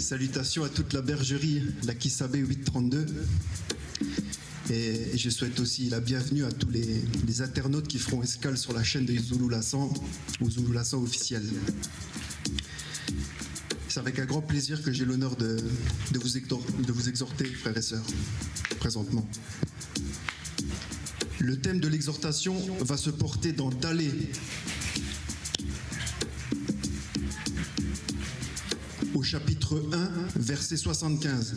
Salutations à toute la bergerie, la Kisabé 832. Et je souhaite aussi la bienvenue à tous les internautes qui feront escale sur la chaîne de Zulu Lassan ou Zulu Lassan officiel. C'est avec un grand plaisir que j'ai l'honneur de vous exhorter, frères et sœurs, présentement. Le thème de l'exhortation va se porter dans Dalé, au chapitre 1, verset 75.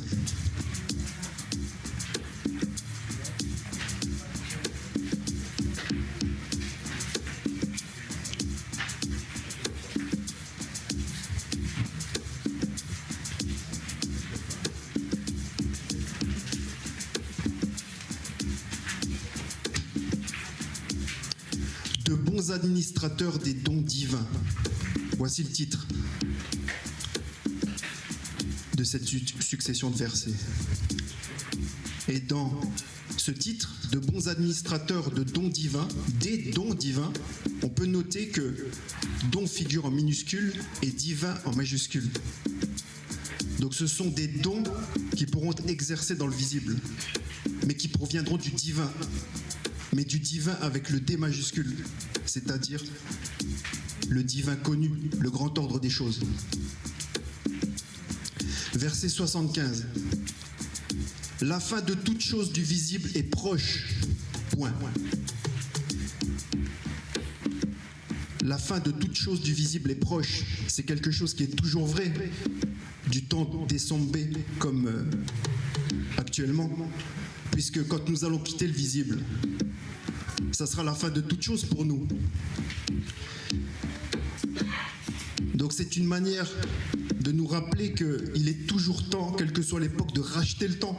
De bons administrateurs des dons divins. Voici le titre de cette succession de versets. Et dans ce titre, de bons administrateurs de dons divins, des dons divins, on peut noter que don figure en minuscule et divin en majuscule. Donc ce sont des dons qui pourront être exercés dans le visible, mais qui proviendront du divin, mais du divin avec le D majuscule, c'est-à-dire le divin connu, le grand ordre des choses. Verset 75. La fin de toute chose du visible est proche. Point. La fin de toute chose du visible est proche. C'est quelque chose qui est toujours vrai du temps des Sombé comme actuellement, puisque quand nous allons quitter le visible, ça sera la fin de toute chose pour nous. Donc c'est une manière de nous rappeler qu'il est toujours temps, quelle que soit l'époque, de racheter le temps.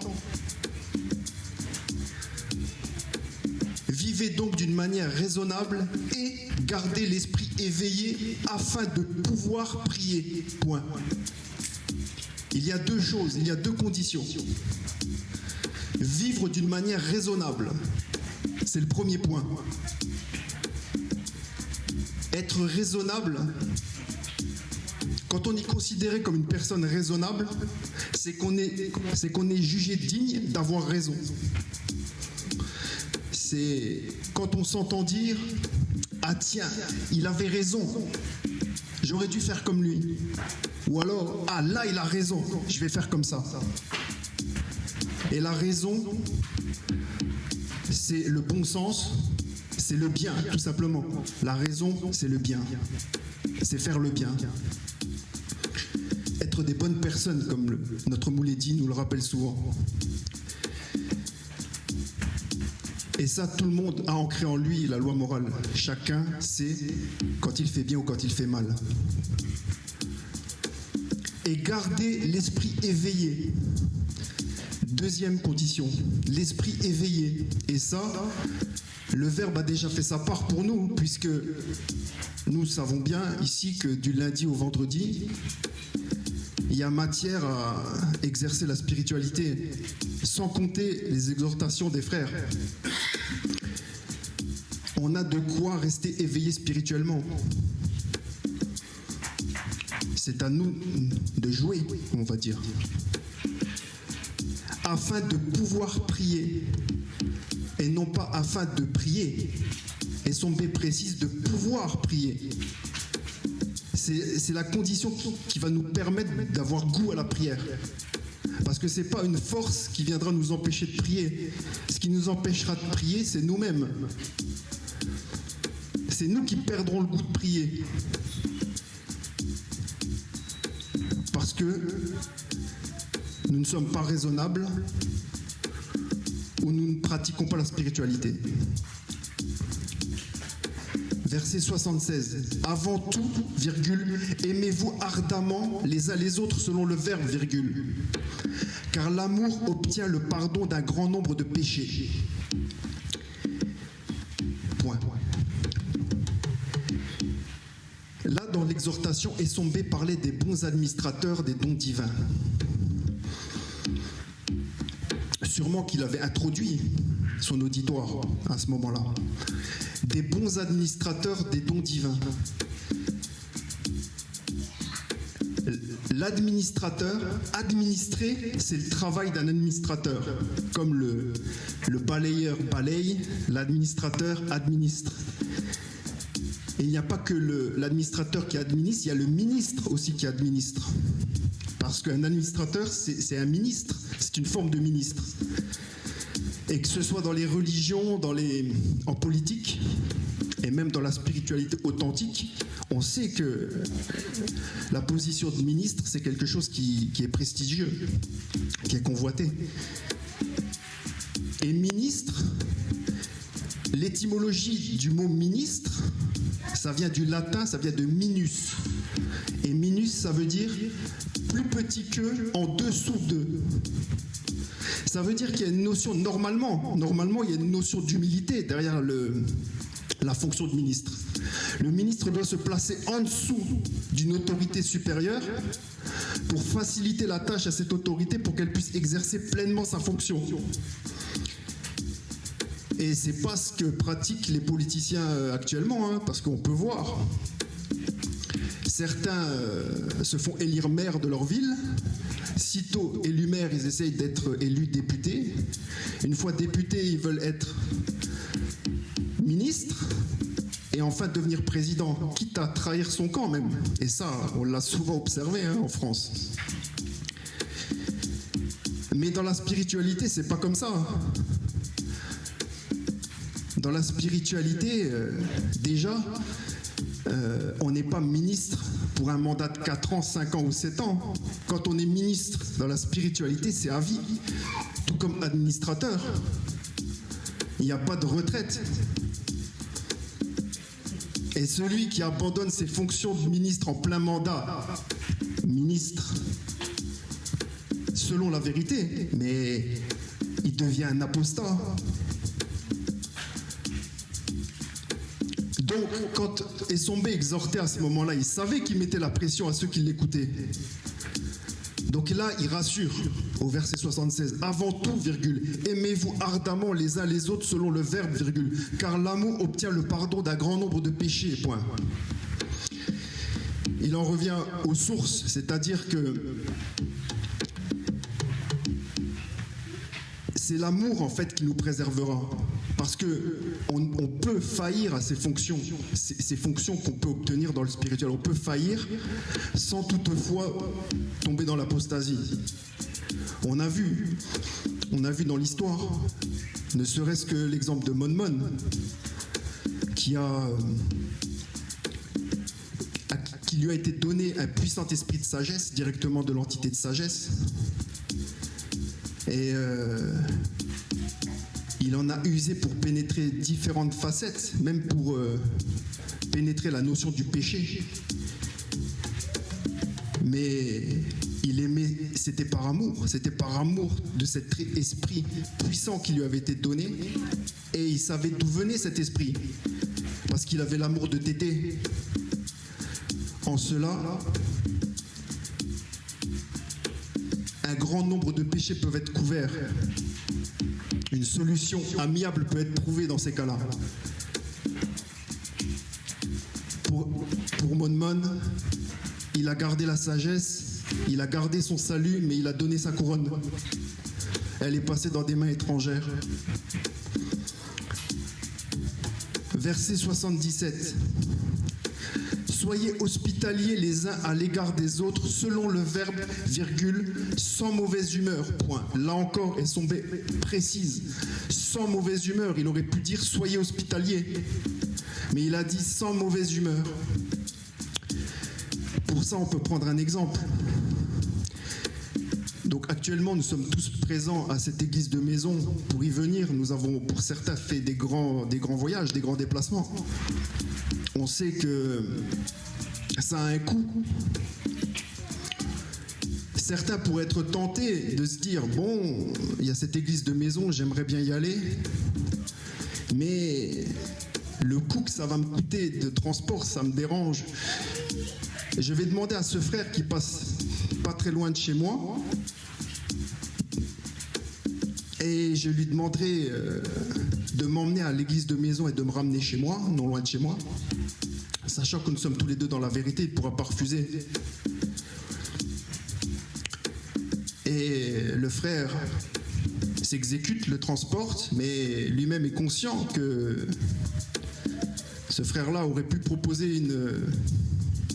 Vivez donc d'une manière raisonnable et gardez l'esprit éveillé afin de pouvoir prier. Point. Il y a deux choses, il y a deux conditions. Vivre d'une manière raisonnable, c'est le premier point. Être raisonnable, quand on est considéré comme une personne raisonnable, c'est qu'on est jugé digne d'avoir raison. C'est quand on s'entend dire « Ah tiens, il avait raison, j'aurais dû faire comme lui ». Ou alors « Ah là, il a raison, je vais faire comme ça ». Et la raison, c'est le bon sens, c'est le bien, tout simplement. La raison, c'est le bien. C'est faire le bien. Être des bonnes personnes, comme notre Mouledi nous le rappelle souvent. Et ça, tout le monde a ancré en lui la loi morale. Chacun sait quand il fait bien ou quand il fait mal. Et garder l'esprit éveillé. Deuxième condition, l'esprit éveillé. Et ça, le Verbe a déjà fait sa part pour nous, puisque nous savons bien ici que du lundi au vendredi, il y a matière à exercer la spiritualité, sans compter les exhortations des frères. On a de quoi rester éveillé spirituellement. C'est à nous de jouer, on va dire. Afin de pouvoir prier, et non pas afin de prier. Et son B précise de pouvoir prier. C'est la condition qui va nous permettre d'avoir goût à la prière. Parce que ce n'est pas une force qui viendra nous empêcher de prier. Ce qui nous empêchera de prier, c'est nous-mêmes. C'est nous qui perdrons le goût de prier. Parce que nous ne sommes pas raisonnables ou nous ne pratiquons pas la spiritualité. Verset 76. Avant tout, virgule, aimez-vous ardemment les uns les autres selon le verbe, virgule. Car l'amour obtient le pardon d'un grand nombre de péchés. Point. Là, dans l'exhortation, Essombé parlait des bons administrateurs des dons divins. Sûrement qu'il avait introduit son auditoire à ce moment-là. Des bons administrateurs des dons divins. l'administrateur, administrer, c'est le travail d'un administrateur. Comme le balayeur balaye, l'administrateur administre. Et il n'y a pas que l'administrateur qui administre, il y a le ministre aussi qui administre. Parce qu'un administrateur, c'est un ministre, c'est une forme de ministre. Et que ce soit dans les religions, en politique, et même dans la spiritualité authentique, on sait que la position de ministre, c'est quelque chose qui est prestigieux, qui est convoité. Et ministre, l'étymologie du mot ministre, ça vient du latin, ça vient de minus. Et minus, ça veut dire plus petit que, en dessous de. Ça veut dire qu'il y a une notion, normalement, il y a une notion d'humilité derrière la fonction de ministre. Le ministre doit se placer en dessous d'une autorité supérieure pour faciliter la tâche à cette autorité pour qu'elle puisse exercer pleinement sa fonction. Et c'est pas ce que pratiquent les politiciens actuellement, hein, parce qu'on peut voir. Certains se font élire maire de leur ville. Sitôt élus maire, ils essayent d'être élus députés. Une fois députés, ils veulent être ministres. Et enfin devenir président, quitte à trahir son camp même. Et ça, on l'a souvent observé en France. Mais dans la spiritualité, c'est pas comme ça. Dans la spiritualité, déjà, on n'est pas ministre pour un mandat de 4 ans, 5 ans ou 7 ans. Quand on est ministre dans la spiritualité, c'est à vie. Tout comme administrateur. Il n'y a pas de retraite. Et celui qui abandonne ses fonctions de ministre en plein mandat, ministre, selon la vérité, mais il devient un apostat. Donc, quand Essombé exhortait à ce moment-là, il savait qu'il mettait la pression à ceux qui l'écoutaient. Donc là, il rassure au verset 76. Avant tout, virgule, aimez-vous ardemment les uns les autres selon le verbe, virgule, car l'amour obtient le pardon d'un grand nombre de péchés, point. Il en revient aux sources, c'est-à-dire que c'est l'amour en fait qui nous préservera. Parce qu'on peut faillir à ces fonctions qu'on peut obtenir dans le spirituel. On peut faillir sans toutefois tomber dans l'apostasie. On a vu dans l'histoire, ne serait-ce que l'exemple de Mon, qui lui a été donné un puissant esprit de sagesse, directement de l'entité de sagesse. Et il en a usé pour pénétrer différentes facettes, même pour pénétrer la notion du péché. Mais il aimait, c'était par amour de cet esprit puissant qui lui avait été donné. Et il savait d'où venait cet esprit, parce qu'il avait l'amour de Tété. En cela, un grand nombre de péchés peuvent être couverts. Une solution amiable peut être trouvée dans ces cas-là. Pour Mon, il a gardé la sagesse, il a gardé son salut, mais il a donné sa couronne. Elle est passée dans des mains étrangères. Verset 77. Soyez hospitaliers les uns à l'égard des autres selon le verbe, virgule, sans mauvaise humeur, point. Là encore, Essombé précise, sans mauvaise humeur. Il aurait pu dire soyez hospitaliers, mais il a dit sans mauvaise humeur. Pour ça, on peut prendre un exemple. Donc actuellement, nous sommes tous présents à cette église de maison pour y venir. Nous avons pour certains fait des grands voyages, des grands déplacements. On sait que ça a un coût. Certains pourraient être tentés de se dire, bon, il y a cette église de maison, j'aimerais bien y aller, mais le coût que ça va me coûter de transport, ça me dérange. Et je vais demander à ce frère qui passe pas très loin de chez moi, et je lui demanderai de m'emmener à l'église de maison et de me ramener chez moi, non loin de chez moi. Sachant que nous sommes tous les deux dans la vérité, il ne pourra pas refuser. Et le frère s'exécute, le transporte, mais lui-même est conscient que ce frère-là aurait pu proposer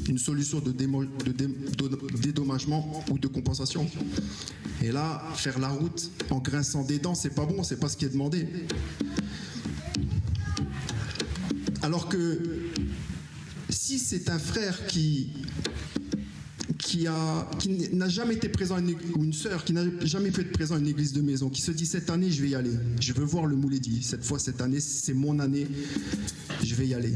une solution de dédommagement ou de compensation. Et là, faire la route en grinçant des dents, c'est pas bon, c'est pas ce qui est demandé. Alors que si c'est un frère qui n'a jamais été présent ou une sœur qui n'a jamais pu être présent à une église de maison, qui se dit cette année je vais y aller, je veux voir le Mouledi, cette année c'est mon année, je vais y aller.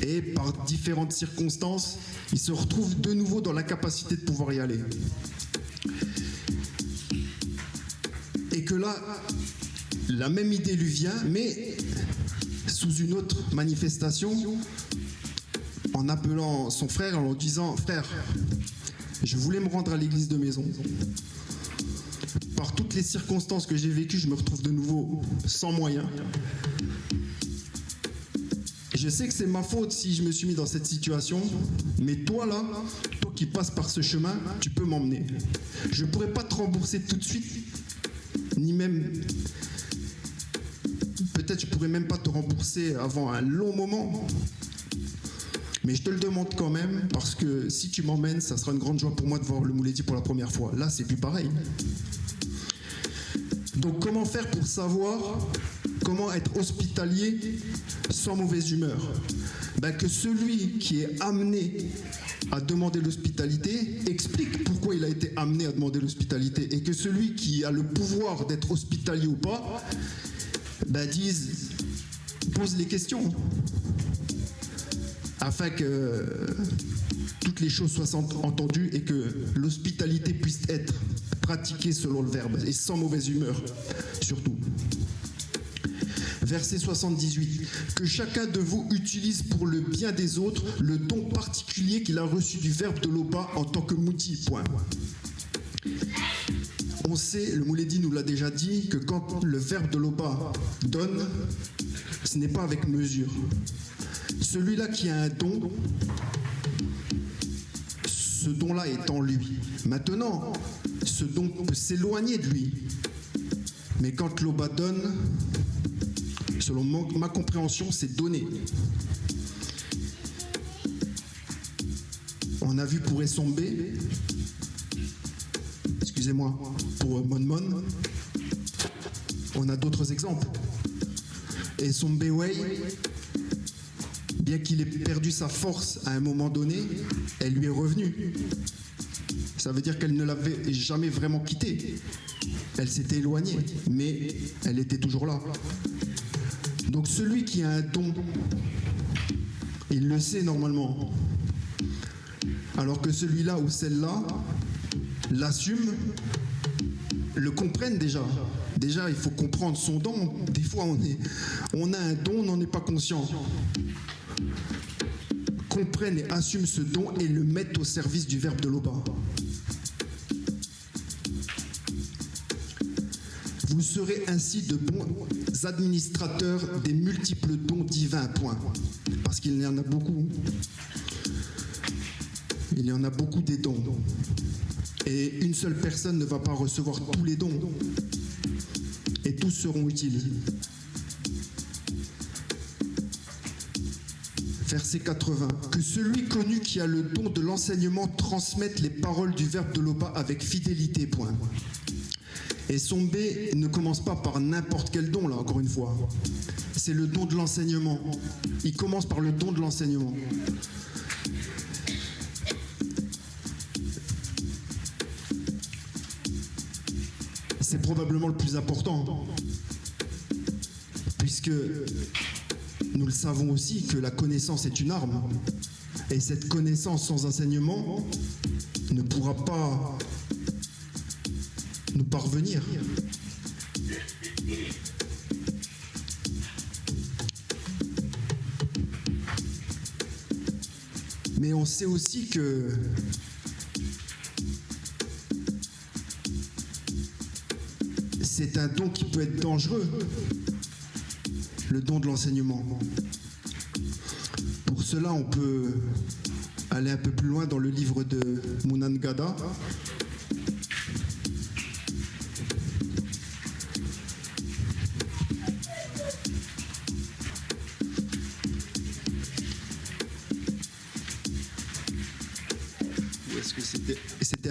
Et par différentes circonstances, il se retrouve de nouveau dans la capacité de pouvoir y aller. Et que là, la même idée lui vient, mais sous une autre manifestation, en appelant son frère, en lui disant « Frère, je voulais me rendre à l'église de maison. Par toutes les circonstances que j'ai vécues, je me retrouve de nouveau sans moyens. Je sais que c'est ma faute si je me suis mis dans cette situation, mais toi là, toi qui passes par ce chemin, tu peux m'emmener. Je ne pourrais pas te rembourser tout de suite, ni même... Peut-être je ne pourrais même pas te rembourser avant un long moment. Mais je te le demande quand même, parce que si tu m'emmènes, ça sera une grande joie pour moi de voir le Mouledi pour la première fois. Là, c'est plus pareil. Donc, comment faire pour savoir comment être hospitalier sans mauvaise humeur? Que celui qui est amené à demander l'hospitalité explique pourquoi il a été amené à demander l'hospitalité. Et que celui qui a le pouvoir d'être hospitalier ou pas, pose les questions. Afin que toutes les choses soient entendues et que l'hospitalité puisse être pratiquée selon le verbe et sans mauvaise humeur, surtout. Verset 78. Que chacun de vous utilise pour le bien des autres le don particulier qu'il a reçu du verbe de l'Oba en tant que Moudi. Point. On sait, le Mouledi nous l'a déjà dit, que quand le verbe de l'Oba donne, ce n'est pas avec mesure. Celui-là qui a un don, ce don-là est en lui. Maintenant, ce don peut s'éloigner de lui. Mais quand l'Oba donne, selon ma compréhension, c'est donné. On a vu pour Essombe, excusez-moi, pour Monmon, on a d'autres exemples. Essombe Way, bien qu'il ait perdu sa force à un moment donné, elle lui est revenue. Ça veut dire qu'elle ne l'avait jamais vraiment quitté. Elle s'était éloignée, mais elle était toujours là. Donc celui qui a un don, il le sait normalement. Alors que celui-là ou celle-là l'assume, le comprennent déjà. Déjà, il faut comprendre son don. Des fois, on a un don, on n'en est pas conscient. Comprennent et assument ce don et le mettent au service du verbe de l'Oba. Vous serez ainsi de bons administrateurs des multiples dons divins. Point. Parce qu'il y en a beaucoup. Il y en a beaucoup des dons. Et une seule personne ne va pas recevoir tous les dons. Et tous seront utiles. Verset 80. Que celui connu qui a le don de l'enseignement transmette les paroles du verbe de l'Oba avec fidélité. Point. Et Sombe ne commence pas par n'importe quel don, là, encore une fois. C'est le don de l'enseignement. Il commence par le don de l'enseignement. C'est probablement le plus important. Puisque nous le savons aussi que la connaissance est une arme. Et cette connaissance sans enseignement ne pourra pas nous parvenir. Mais on sait aussi que c'est un don qui peut être dangereux, le don de l'enseignement. Pour cela, on peut aller un peu plus loin dans le livre de Munangada.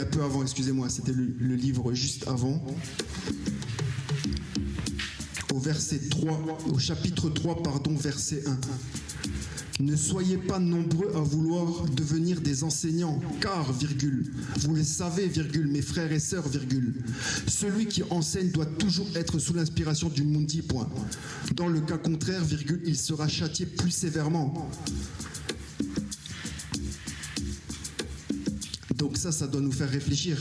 un peu avant, excusez-moi, c'était le livre juste avant. Au chapitre 3, pardon, verset 1. Ne soyez pas nombreux à vouloir devenir des enseignants, car, virgule, vous le savez, virgule, mes frères et sœurs, virgule, celui qui enseigne doit toujours être sous l'inspiration du Mundi, point. Dans le cas contraire, virgule, il sera châtié plus sévèrement. Donc ça doit nous faire réfléchir.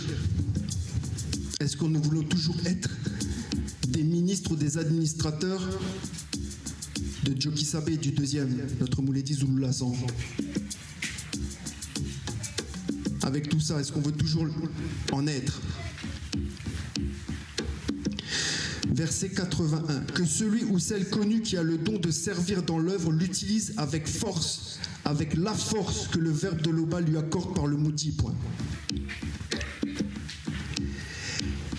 Est-ce que nous voulons toujours être des ministres ou des administrateurs de Djoki Sabé du deuxième, notre Mouledi Zouloulasan? Avec tout ça, est-ce qu'on veut toujours en être? Verset 81. Que celui ou celle connue qui a le don de servir dans l'œuvre l'utilise avec force, avec la force que le verbe de l'Oba lui accorde par le Moudi. Point.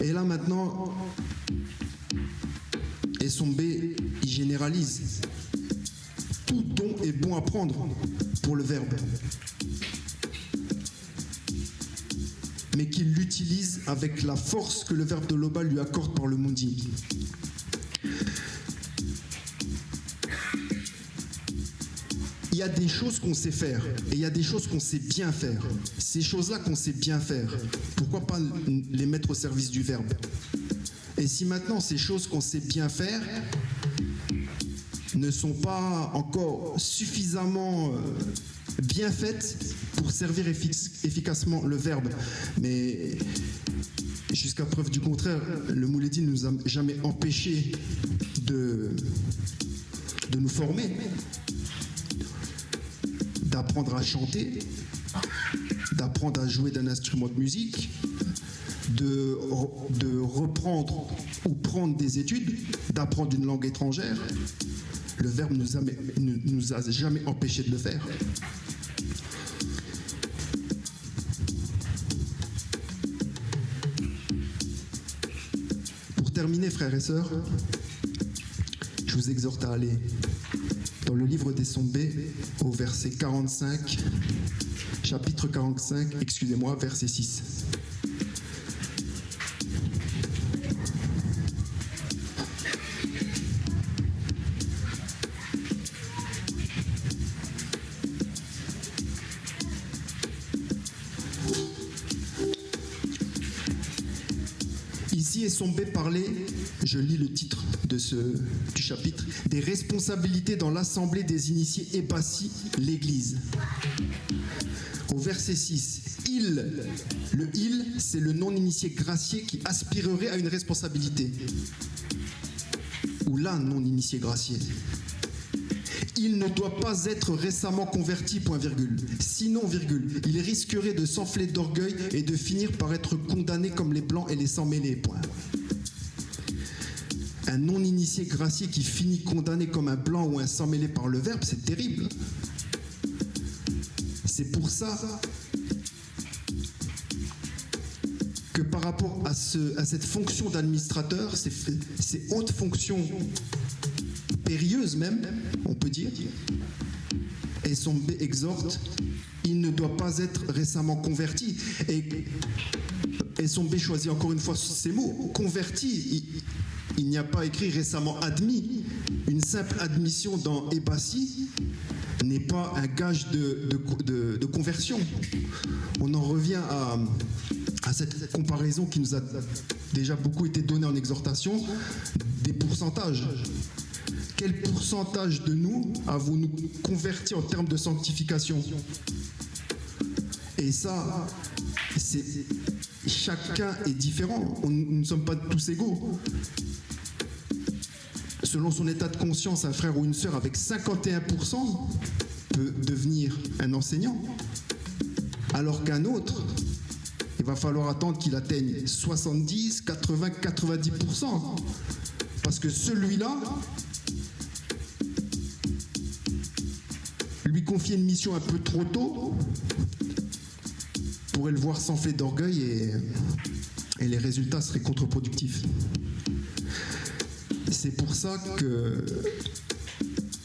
Et là maintenant, Essombé, il généralise. Tout don est bon à prendre pour le verbe, mais qu'il l'utilise avec la force que le verbe de l'Oba lui accorde par le Mundi. Il y a des choses qu'on sait faire et il y a des choses qu'on sait bien faire. Ces choses-là qu'on sait bien faire, pourquoi pas les mettre au service du verbe? Et si maintenant ces choses qu'on sait bien faire ne sont pas encore suffisamment bien faites pour servir efficacement le verbe, mais jusqu'à preuve du contraire, le Mouledi ne nous a jamais empêché de nous former, d'apprendre à chanter, d'apprendre à jouer d'un instrument de musique, de reprendre ou prendre des études, d'apprendre une langue étrangère. Le verbe ne nous a jamais empêché de le faire. Pour terminer, frères et sœurs, je vous exhorte à aller dans le livre d'Essombé au verset 45, chapitre 45, excusez-moi, verset 6. Ici, Essombé parlait, je lis le titre du chapitre, des responsabilités dans l'assemblée des initiés Ébassi, l'Église. Au verset 6, le il, c'est le non-initié gracié qui aspirerait à une responsabilité. Ou la non-initié gracié. Il ne doit pas être récemment converti, point virgule. Sinon, virgule, il risquerait de s'enfler d'orgueil et de finir par être condamné comme les blancs et les sans-mêlés, point. Un non-initié gracié qui finit condamné comme un blanc ou un sans-mêlé par le verbe, c'est terrible. C'est pour ça que par rapport à cette fonction d'administrateur, ces hautes fonctions périlleuse même, on peut dire, Essombé exhorte, il ne doit pas être récemment converti. Et Essombé choisit encore une fois ces mots, converti, il n'y a pas écrit récemment admis. Une simple admission dans Ébassi n'est pas un gage de conversion. On en revient à cette comparaison qui nous a déjà beaucoup été donnée en exhortation, des pourcentages. Quel pourcentage de nous avons-nous convertis en termes de sanctification? Et ça, chacun est différent. Nous ne sommes pas tous égaux. Selon son état de conscience, un frère ou une sœur avec 51% peut devenir un enseignant, alors qu'un autre, il va falloir attendre qu'il atteigne 70, 80, 90%. Parce que celui-là, lui confier une mission un peu trop tôt pourrait le voir s'enfler d'orgueil et les résultats seraient contre-productifs. C'est pour ça que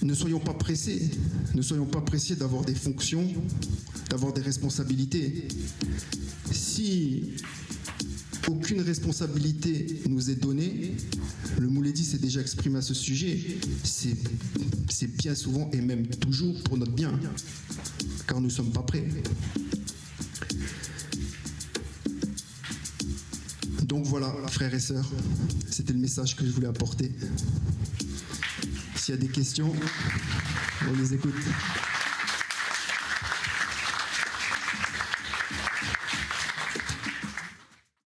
ne soyons pas pressés d'avoir des fonctions, d'avoir des responsabilités. Si aucune responsabilité nous est donnée, le Mouledi s'est déjà exprimé à ce sujet, c'est bien souvent et même toujours pour notre bien, car nous ne sommes pas prêts. Donc voilà, frères et sœurs, c'était le message que je voulais apporter. S'il y a des questions, on les écoute.